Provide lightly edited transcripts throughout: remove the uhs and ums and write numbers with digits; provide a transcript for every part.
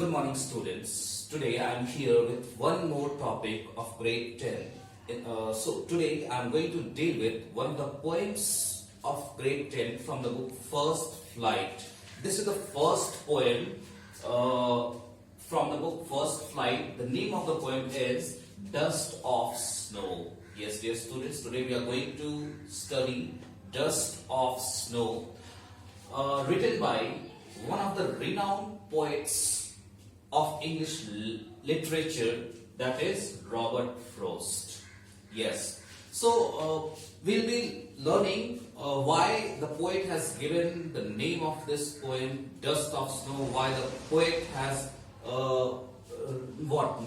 Good morning, students. Today I am here with one more topic of grade 10. So today I am going to deal with one of the poems of grade 10 from the book First Flight. This is the first poem from the book First Flight. The name of the poem is Dust of Snow. Yes, dear students, today we are going to study Dust of Snow, written by one of the renowned poets of English literature, that is Robert Frost. Yes. So we'll be learning why the poet has given the name of this poem Dust of Snow, why the poet has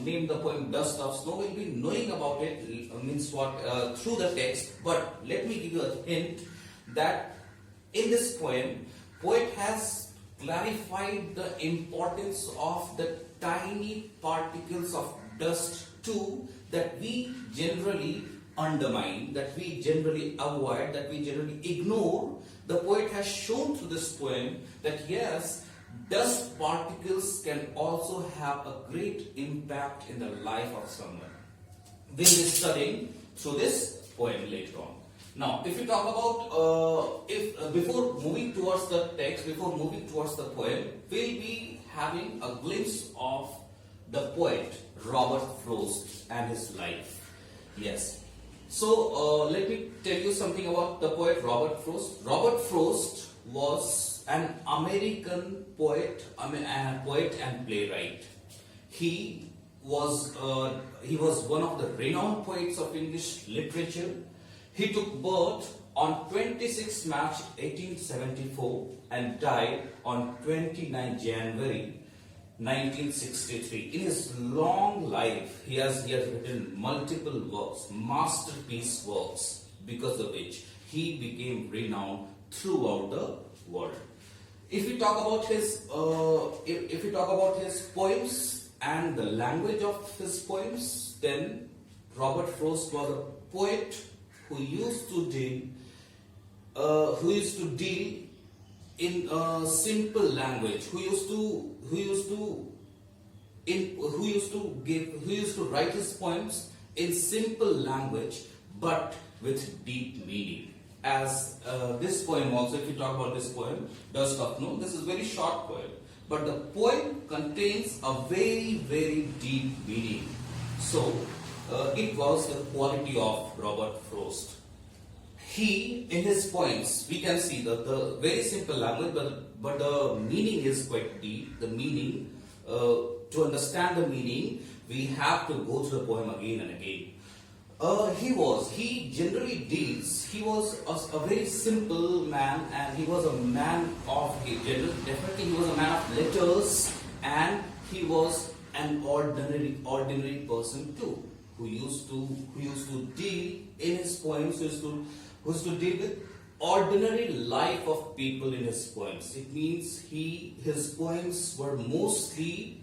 named the poem Dust of Snow. We'll be knowing about it through the text, but let me give you a hint that in this poem, poet has clarified the importance of the tiny particles of dust too that we generally undermine, that we generally avoid, that we generally ignore. The poet has shown through this poem that yes, dust particles can also have a great impact in the life of someone. We'll be studying through this poem later on. Now, if we talk about, before moving towards the text, before moving towards the poem, we'll be having a glimpse of the poet Robert Frost and his life. Yes. So, let me tell you something about the poet Robert Frost. Robert Frost was an American poet, poet and playwright. He was one of the renowned poets of English literature. He took birth on 26 March 1874 and died on 29 January 1963. In his long life, he has written multiple works, masterpiece works, because of which he became renowned throughout the world. If we talk about his poems and the language of his poems, then Robert Frost was a poet who used to deal in simple language, who used to write his poems in simple language but with deep meaning. As this poem also, if you talk about this poem, Dust of Snow, this is a very short poem, but the poem contains a very, very deep meaning. So it was the quality of Robert Frost. He, in his poems, we can see the very simple language, but the meaning is quite deep. The meaning, to understand the meaning, we have to go through the poem again and again. He was a very simple man, and he was a man of definitely he was a man of letters, and he was an ordinary person too, who used to deal in his poems, who used to deal with ordinary life of people in his poems. It means his poems were mostly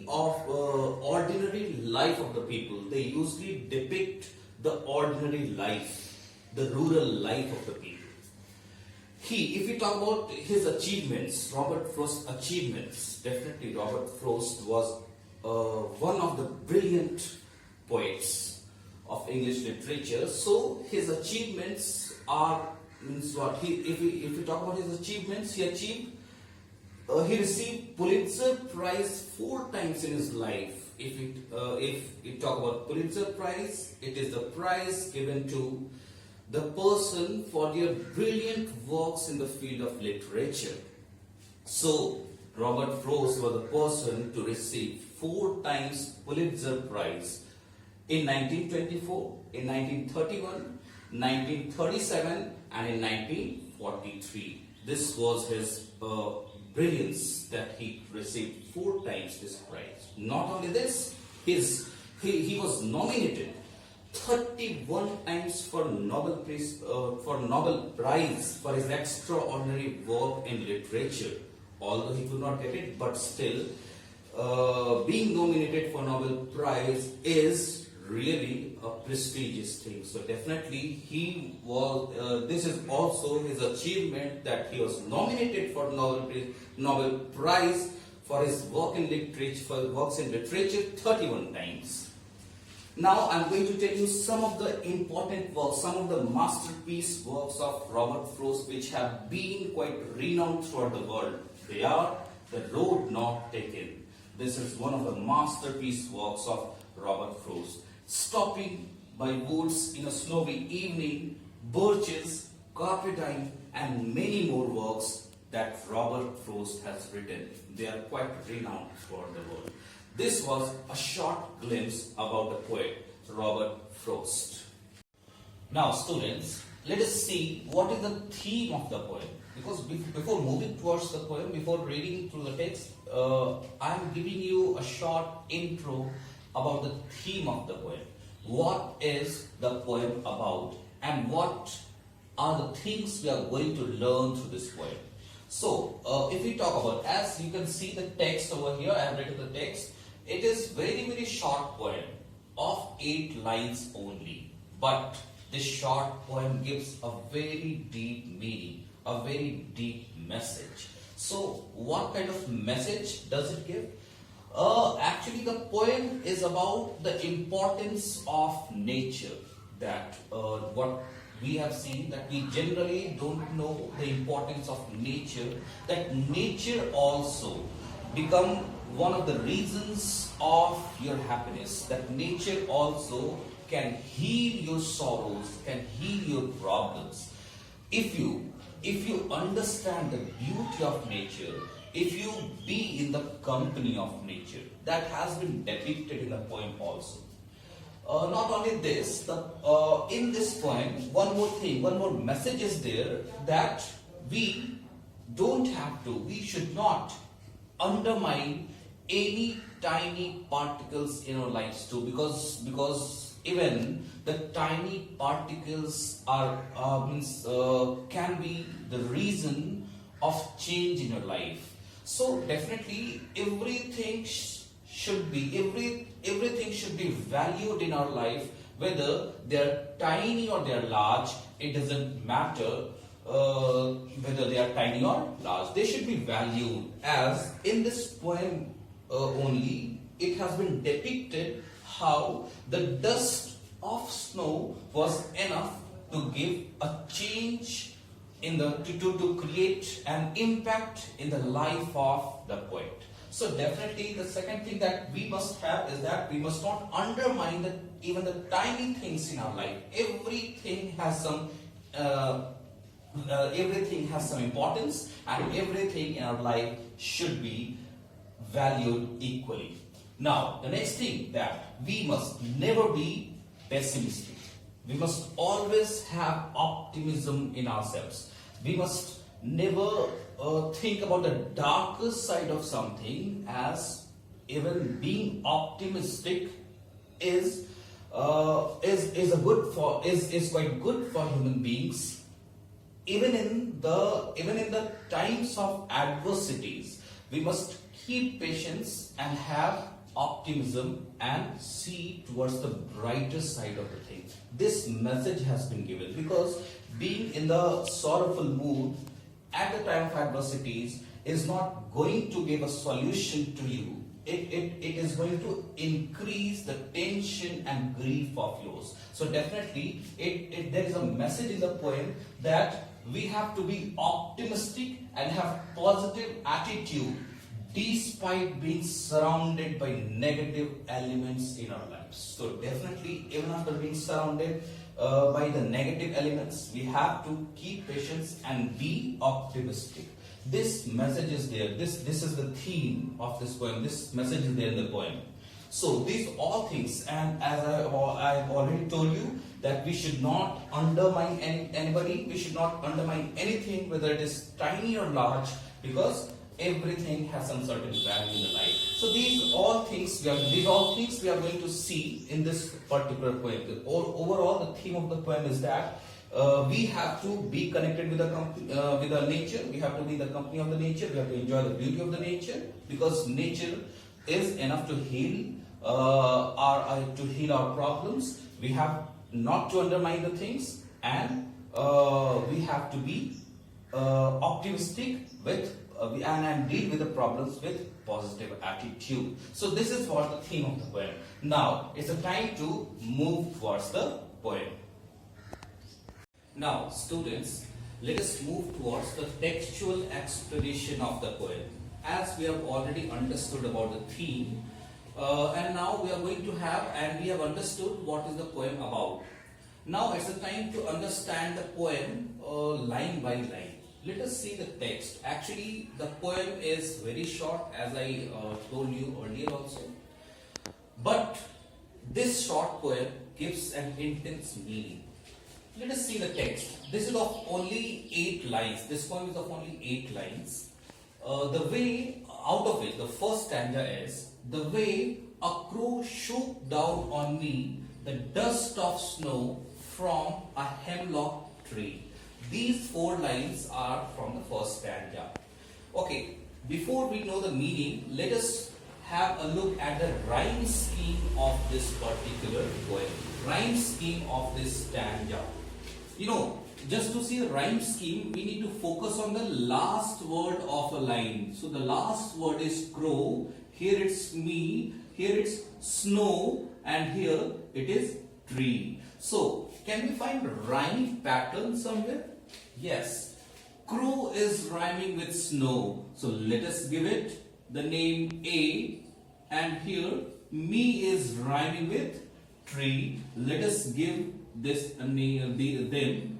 of ordinary life of the people. They usually depict the ordinary life, the rural life of the people. If we talk about his achievements, Robert Frost's achievements, definitely Robert Frost was one of the brilliant poets of English literature. So his achievements if we talk about his achievements, he received Pulitzer Prize 4 times in his life. If we talk about Pulitzer Prize, it is the prize given to the person for their brilliant works in the field of literature. So Robert Frost was the person to receive 4 times Pulitzer Prize in 1924, in 1931, 1937, and in 1943. This was his brilliance, that he received 4 times this prize. Not only this, he was nominated 31 times for Nobel Prize for his extraordinary work in literature. Although he could not get it, but still, being nominated for Nobel Prize is really a prestigious thing. So definitely he was. This is also his achievement that he was nominated for Nobel Prize for his work in literature, for works in literature 31 times. Now I'm going to tell you some of the important works, some of the masterpiece works of Robert Frost which have been quite renowned throughout the world. They are The Road Not Taken. This is one of the masterpiece works of Robert Frost. Stopping by Woods in a Snowy Evening, Birches, Carpe Diem, and many more works that Robert Frost has written. They are quite renowned throughout the world. This was a short glimpse about the poet Robert Frost. Now students, let us see what is the theme of the poem. Because before moving towards the poem, before reading through the text, I am giving you a short intro about the theme of the poem. What is the poem about and what are the things we are going to learn through this poem? So, if we talk about, as you can see the text over here, I have written the text. It is very short poem of 8 lines only. But this short poem gives a very deep meaning, a very deep message. So, what kind of message does it give? Actually, the poem is about the importance of nature. That what we have seen, that we generally don't know the importance of nature. That nature also become one of the reasons of your happiness. That nature also can heal your sorrows, can heal your problems. If you understand the beauty of nature, if you be in the company of nature, that has been depicted in the poem also. Not only this, in this poem, one more thing, one more message is there, that we should not undermine any tiny particles in our lives too, because even the tiny particles are can be the reason of change in your life. So definitely everything should be valued in our life, whether they are tiny or they are large. It doesn't matter whether they are tiny or large. They should be valued. As in this poem only, it has been depicted how the dust of snow was enough to give a change in the to create an impact in the life of the poet. So definitely the second thing that we must have is that we must not undermine even the tiny things in our life. Everything has some importance, and everything in our life should be valued equally. Now, the next thing, that we must never be pessimistic. We must always have optimism in ourselves. We must never think about the darker side of something, as even being optimistic is quite good for human beings. Even in the times of adversities, we must keep patience and have optimism and see towards the brighter side of the thing. This message has been given because being in the sorrowful mood at the time of adversities is not going to give a solution to you. It is going to increase the tension and grief of yours. So definitely there is a message in the poem that we have to be optimistic and have positive attitude despite being surrounded by negative elements in our lives. So definitely, even after being surrounded by the negative elements, we have to keep patience and be optimistic. This message is there. This is the theme of this poem. This message is there in the poem. So these all things, and as I've already told you, that we should not undermine anybody. We should not undermine anything, whether it is tiny or large, because everything has some certain value in the life. So these all things we are going to see in this particular poem. Overall, the theme of the poem is that we have to be connected with the nature. We have to be in the company of the nature. We have to enjoy the beauty of the nature, because nature is enough to heal our problems. We have not to undermine the things, and we have to be optimistic with and deal with the problems with positive attitude. So this is what the theme of the poem. Now it's a time to move towards the poem. Now students, let us move towards the textual explanation of the poem. As we have already understood about the theme, and now we are going to have, and we have understood what is the poem about. Now it's a time to understand the poem line by line. Let us see the text. Actually, the poem is very short, as I told you earlier also. But this short poem gives an intense meaning. Let us see the text. This is of only 8 lines. This poem is of only 8 lines. The way out of it, the first stanza is, the way a crow shook down on me the dust of snow from a hemlock tree. These 4 lines are from the first stanza. Okay, before we know the meaning, let us have a look at the rhyme scheme of this particular poem. Rhyme scheme of this stanza. You know, just to see the rhyme scheme, we need to focus on the last word of a line. So the last word is crow, here it's me, here it's snow, and here it is tree. So, can we find a rhyme pattern somewhere? Yes. Crow is rhyming with snow. So let us give it the name A, and here me is rhyming with tree. Let us give this a name,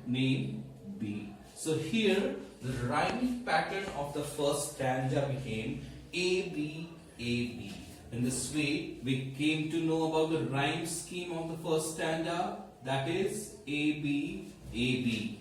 name B. So here the rhyming pattern of the first stanza became A B A B. In this way, we came to know about the rhyme scheme of the first stanza, that is A B A B.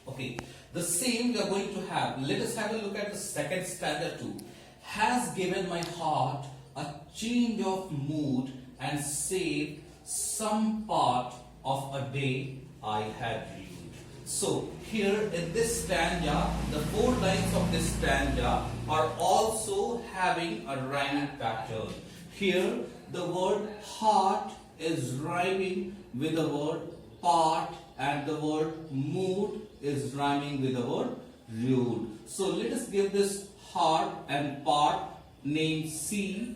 Okay, the same we are going to have. Let us have a look at the second stanza too. Has given my heart a change of mood and saved some part of a day I had lived. So here in this stanza, the 4 lines of this stanza are also having a rhyming pattern. Here the word heart is rhyming with the word part, and the word mood is rhyming with the word rude. So let us give this heart and part name C,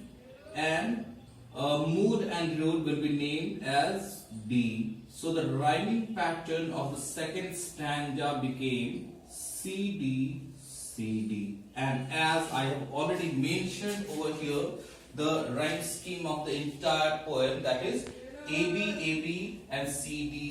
and mood and rude will be named as D. So the rhyming pattern of the second stanza became C D C D. And as I have already mentioned over here, the rhyme scheme of the entire poem, that is AB and CD.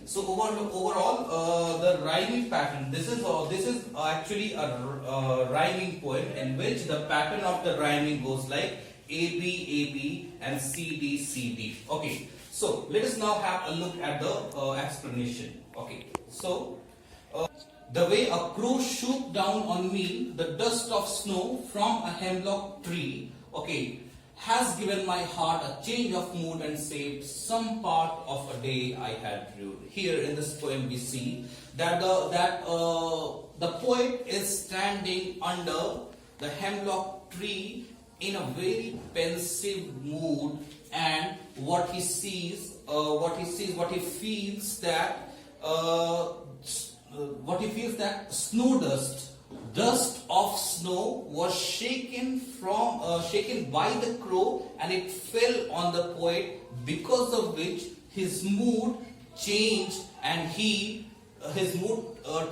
So overall, the rhyming pattern. This is actually a rhyming poem in which the pattern of the rhyming goes like AB and CD. Okay. So let us now have a look at the explanation. Okay. So the way a crow shook down on me the dust of snow from a hemlock tree. Okay. Has given my heart a change of mood and saved some part of a day I had lived. Here in this poem we see that the poet is standing under the hemlock tree in a very pensive mood, and what he feels that snow dust of snow was shaken by the crow, and it fell on the poet, because of which his mood changed, and his mood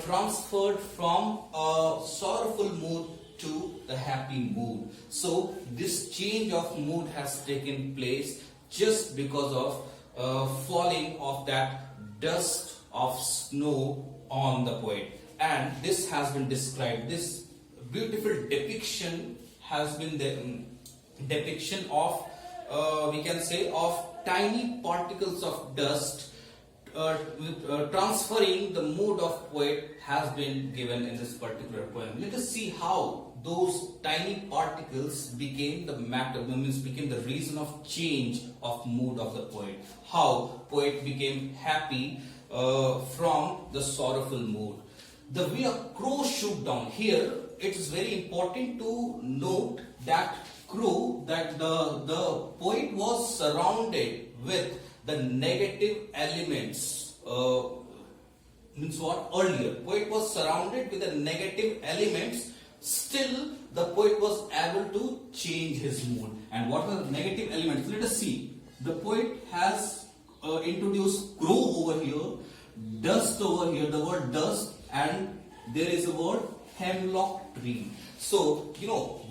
transferred from a sorrowful mood to the happy mood. So this change of mood has taken place just because of falling of that dust of snow on the poet. And this has been described. This beautiful depiction has been the depiction of, we can say, of tiny particles of dust transferring the mood of poet has been given in this particular poem. Let us see how those tiny particles became the matter, became the reason of change of mood of the poet. How poet became happy from the sorrowful mood. The way a crow shook down. Here it is very important to note that crow, that the poet was surrounded with the negative elements. Means what? Earlier, poet was surrounded with the negative elements. Still, the poet was able to change his mood. And what are the negative elements? Let us see. The poet has introduced crow over here, dust over here, the word dust, and there is a word hemlock tree. So,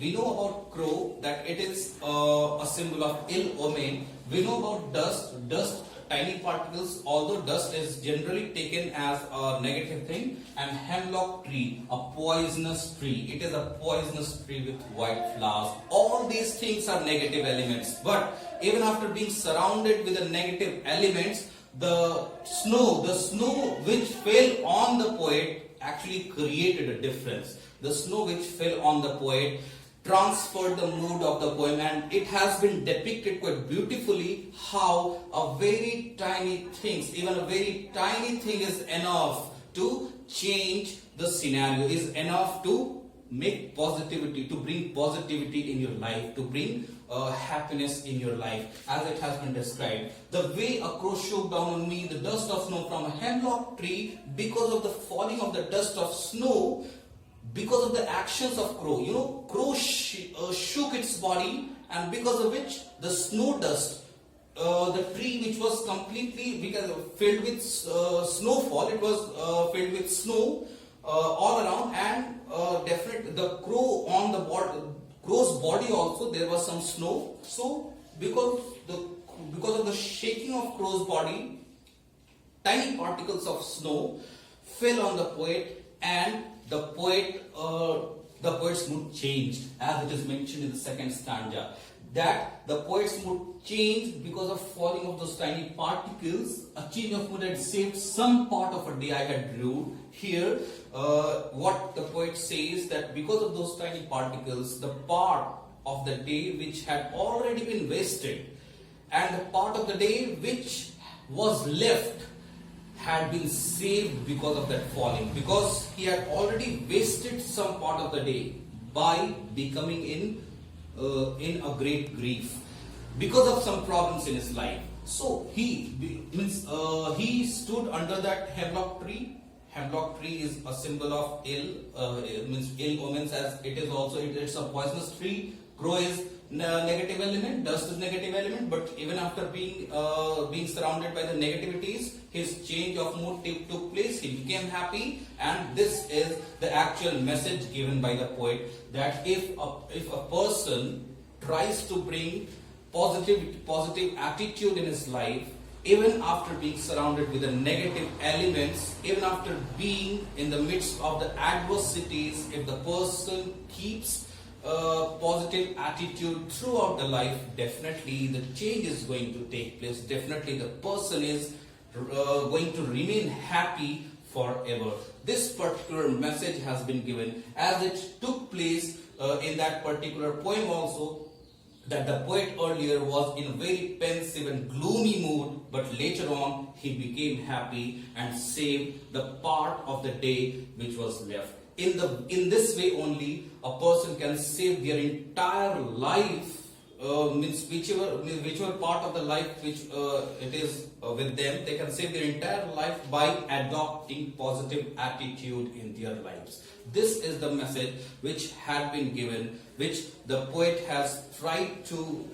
we know about crow that it is a symbol of ill omen. We know about dust, tiny particles, although dust is generally taken as a negative thing, and hemlock tree, a poisonous tree. It is a poisonous tree with white flowers. All these things are negative elements. But even after being surrounded with the negative elements, the snow which fell on the poet actually created a difference. The snow which fell on the poet transferred the mood of the poem, and it has been depicted quite beautifully how a very tiny things, even a very tiny thing is enough to change the scenario, is enough to make positivity, to bring positivity in your life, to bring happiness in your life, as it has been described. The way a crow shook down on me the dust of snow from a hemlock tree, because of the falling of the dust of snow, because of the actions of crow. Crow shook its body, and because of which the snow dust, the tree which was completely filled with snowfall, it was filled with snow all around, and definitely the crow on the crow's body also there was some snow. So because of the shaking of crow's body, tiny particles of snow fell on the poet, and the poet's mood changed, as it is mentioned in the second stanza, that the poet's mood changed because of falling of those tiny particles. A change of mood had saved some part of a day I had rued. Here, what the poet says, that because of those tiny particles, the part of the day which had already been wasted, and the part of the day which was left had been saved because of that falling, because he had already wasted some part of the day by becoming in a great grief because of some problems in his life. So he stood under that hemlock tree. Hemlock tree is a symbol of ill omens, as it is also it's a poisonous tree. Crow is negative element, dust is negative element, but even after being surrounded by the negativities, his change of mood took place. He became happy, and this is the actual message given by the poet, that if a person tries to bring positive attitude in his life, even after being surrounded with the negative elements, even after being in the midst of the adversities, if the person keeps positive attitude throughout the life, definitely the change is going to take place. Definitely the person is going to remain happy forever. This particular message has been given, as it took place in that particular poem also, that the poet earlier was in a very pensive and gloomy mood, but later on he became happy and saved the part of the day which was left. In this way only a person can save their entire life, means whichever part of the life which it is with them, they can save their entire life by adopting positive attitude in their lives. This is the message which had been given, which the poet has tried to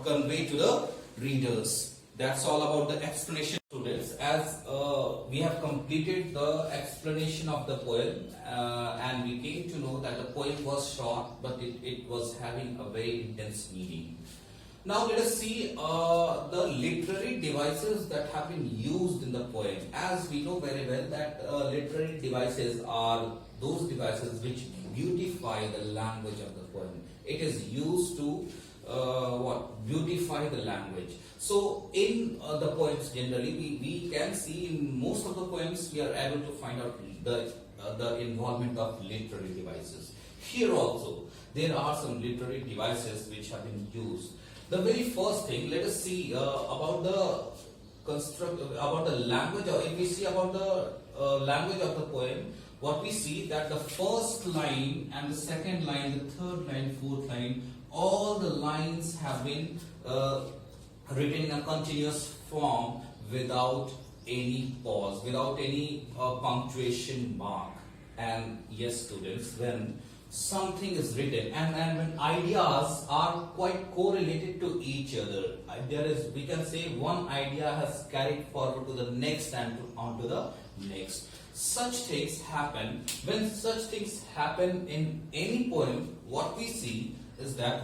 convey to the readers. That's all about the explanation, students. As we have completed the explanation of the poem, and we came to know that the poem was short, but it was having a very intense meaning. Now let us see the literary devices that have been used in the poem. As we know very well that literary devices are those devices which beautify the language of the poem. It is used to beautify the language. So in the poems generally we can see in most of the poems we are able to find out the involvement of literary devices. Here also there are some literary devices which have been used. The very first thing, let us see about the language, or if we see about the language of the poem, what we see that the first line and the second line, the third line, fourth line, all the lines have been written in a continuous form without any pause, without any punctuation mark. And yes, students, when something is written and when ideas are quite correlated to each other, there is, we can say, one idea has carried forward to the next and on to the next. Such things happen. When such things happen in any poem, what we say is that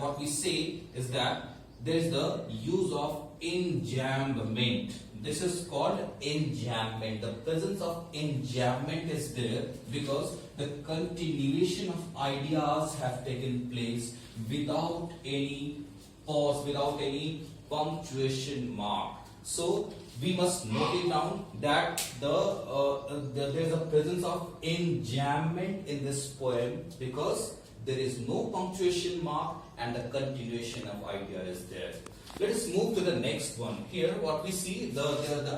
there is the use of enjambment. This is called enjambment. The presence of enjambment is there because the continuation of ideas have taken place without any pause, without any punctuation mark. So we must note it down that there is a presence of enjambment in this poem because there is no punctuation mark and the continuation of idea is there. Let us move to the next one. Here what we see,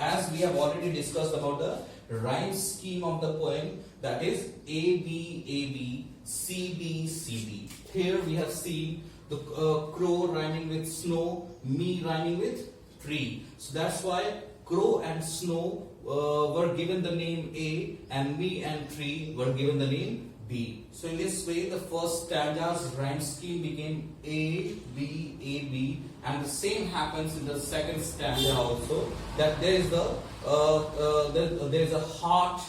as we have already discussed about the rhyme scheme of the poem, that is A, B, A, B, C, B, C, B. Here we have seen the crow rhyming with snow, me rhyming with tree. So that's why crow and snow were given the name A and me and tree were given the name B. So in this way the first stanza's rhyme scheme became A, B, A, B, and the same happens in the second stanza also, that there is there is a heart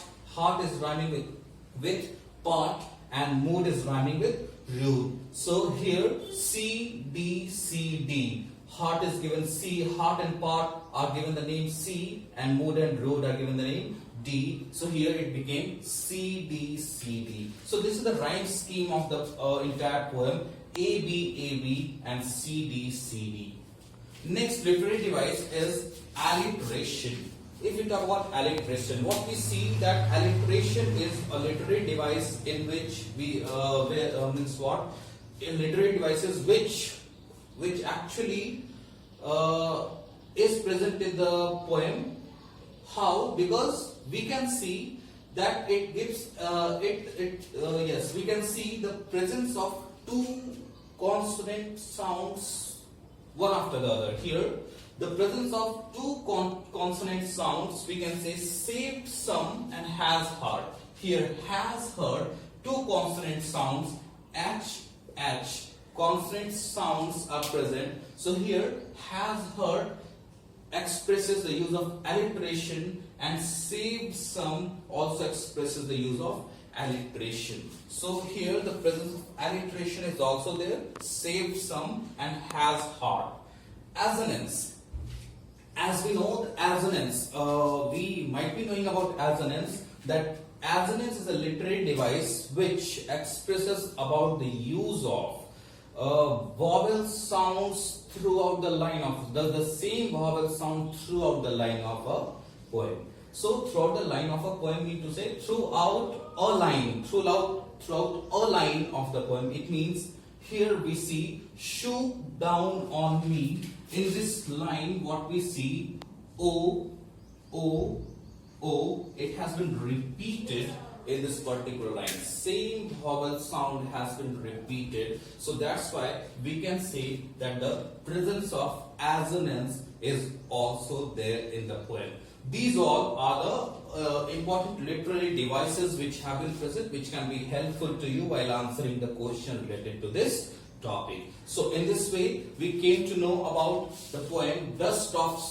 is rhyming with part and mood is rhyming with rude. So here C, D, C, D. Heart is given C, heart and part are given the name C, and mood and road are given the name D. So here it became C, D, C, D. So this is the rhyme scheme of the entire poem, A, B, A, B and C, D, C, D. Next literary device is alliteration. If we talk about alliteration, what we see that alliteration is a literary device in which we means what? In literary devices which actually is present in the poem. How? Because we can see that it gives yes, we can see the presence of two consonant sounds one after the other. Here the presence of two consonant sounds, we can say saved some and has heard. Here has heard, two consonant sounds H, H, consonant sounds are present. So here has heard expresses the use of alliteration and saved some also expresses the use of alliteration. So here the presence of alliteration is also there, saved some and has heard. Assonance. As we know, assonance, we might be knowing about assonance, that assonance is a literary device which expresses about the use of vowel sounds throughout the line of the same vowel sound throughout the line of a poem. So throughout the line of a poem, mean to say throughout a line, throughout a line of the poem. It means here we see shoot down on me. In this line, what we see O, O, O. It has been repeated in this particular line. Same vowel sound has been repeated. So that's why we can say that the presence of assonance is also there in the poem. These all are the important literary devices which have been present, which can be helpful to you while answering the question related to this topic. So in this way, we came to know about the poem Dust of